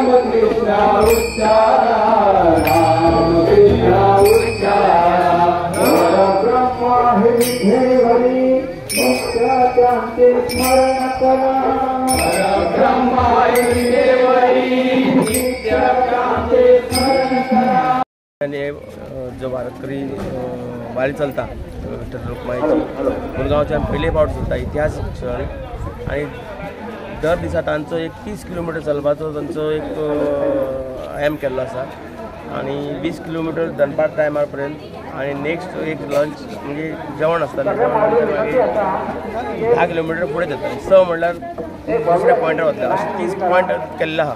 कृष्ण उच्चारा राम कृष्ण उच्चारा परब्रह्म हे हरि मुक्त्याचे स्मरण करा परब्रह्म हे हरि मुक्त्याचे स्मरण करा। आणि जो वारकरी वारी चलता विठ्ठल रुक्माईची मुरगांवच्यान पयले फावट चलता इतिहासीक क्षण आणि दर दिसा तांचो एक 30 किलोमीटर चलपाचो तांचो एक एम केल्लो आसा आणि 20 किलोमीटर दनपार टायमार पर्यंत आणि नेक्स्ट एक लंच म्हणजे जेवण आसतलें मागीर 10 किलोमीटर फुडें जाता 6 म्हणल्यार दुसऱ्या पॉयंटार वतले अशें 30 पॉयंट केल्ले आहा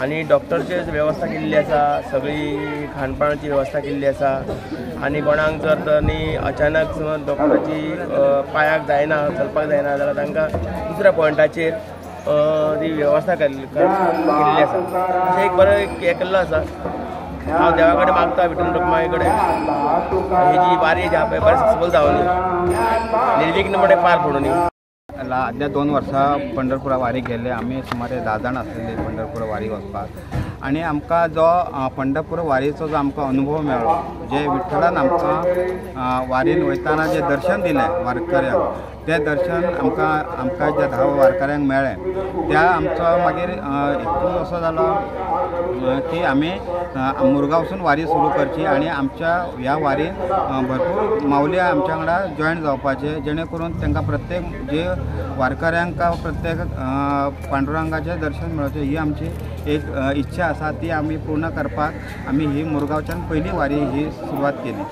आणि डॉक्टरची वेवस्था केल्ली आसा सगळी खाणपाणाची वेवस्था केल्ली आसा आणि कोणाक जर न्ही अचानक समज डॉक्टराची पांयाक जायना चलपाक जायना जाल्यार तांकां दुसऱ्या पॉयंटाचेर ती वेवस्था केल्ली आसा अशें एक बरो हें केल्लो आसा। हांव देवा कडेन मागता विठ्ठल रुक्माई कडेन ही जी वारी जी आहा बरी सक्सेसफूल जावनी निर्विघ्नपणे पार पडूनी। आदल्या 2 वर्सां पंढरपुरा वारीक गेल्ले आमी सुमारे 10 जाण आसलेले पंढरपूर वारीक वचपाक आणि आमकां जो पंढरपूर वारीचो जो आमकां अनुभव मेळ्ळो जे विठ्ठलान आमकां वारीन वयताना जे दर्शन दिलें वारकऱ्यांक ते दर्शन आमकां ज्या 10 वारकऱ्यांक मेळ्ळें त्या आमचो मागीर हेतू असो जालो की आमी मुरगांवसून वारी सुरू करची आणि आमच्या ह्या वारीन भरपूर माऊल्या आमच्या वांगडा जॉयन जावपाचे जेणे करून तांकां प्रत्येक जे वारकऱ्यांक प्रत्येक पांडुरंगाचें दर्शन मेळचें ही आमची एक इच्छा आसा ती आमी पूर्ण करपाक आमी ही मुरगांवच्यान पयली वारी ही सुरवात केली।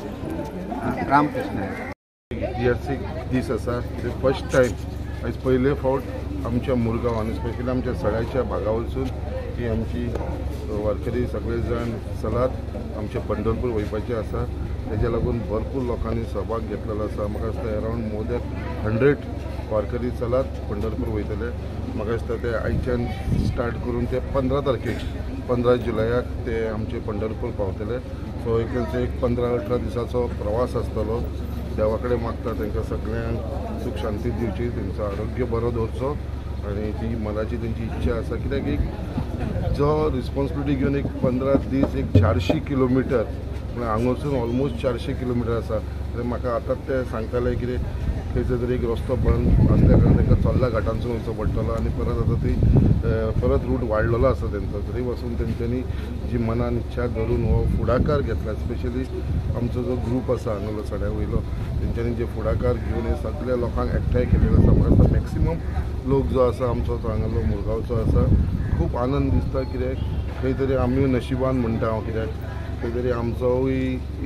रामकृष्ण। इतिहासीक दीस आसा ते फर्स्ट टायम आयज पयले फावट आमच्या मुरगांव आनी स्पेशली आमच्या सड्याच्या भागा वचून ही आमची वारकरी सगळे जाण चलात आमचे पंढरपूर वयपाचे आसा तेज्या लागून भरपूर लोकांनी सहभाग घेतलेलो आसा। म्हाका दिसता अरावंड मोर दॅन 100 वारकरी चलात पंढरपूर वयतले। म्हाका दिसता ते आयच्यान स्टार्ट करून ते 15 तारखेक 15 जुलयाक ते आमचे पंढरपूर पावतले। सो एक 15-18 दिसाचो प्रवास आसतलो। देवा कडेन मागता तांकां सगळ्यांक सुख शांती दिवची तेंचो आरोग्य बरो दवरचो आणि ती मनाची तेंची इच्छा आसा कित्याक एक जो रिस्पॉन्सिबिलिटी घेवन एक 15 दीस एक 400 किलोमिटर म्हणजे हांगासून ऑलमोस्ट 400 किलोमिटर आसा म्हाका आतां ते सांगताले कितें खंयचो तरी एक रस्तो बंद आसल्या कारणान तांकां चोल्ला घाटांसून वयचो पडटलो आणि परत आतां ती परत रूट वाडलेलो आसा तेंचो तरी पासून तेंच्यांनी जी मनान इच्छा धरून हो फुडाकार घेतला स्पेशली आमचो जो ग्रूप आसा हांगालो सड्या वयलो तेंच्यांनी जे फुडाकार घेवन हे सगळ्या लोकांक एकठांय केलेलो आसा। म्हाका दिसता मॅक्सिमम लोक जो आसा आमचो तो हांगालो मुरगांवचो आसा खूब आनंद दिसता कित्याक खंय तरी आमी नशिबान म्हणटा हांव कित्याक खंय तरी आमचोय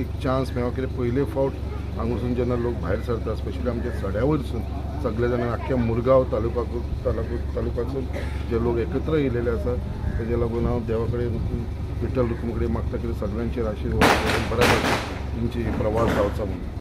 एक चान्स मेळ्ळो कित्याक पयले फावट हांगासून जेन्ना लोक भायर सरता स्पेशली आमच्या सड्या वयरसून सगळे जाण आख्ख्या मुरगांव तालुकासून जे लोक एकत्र येयलेले आसा तेजे लागून हांव देवा कडेन विठ्ठल रुक्मा कडेन मागता की सगळ्यांचेर आशिर्वाद बऱ्या भशेन तेंची प्रवास जावचो म्हणून।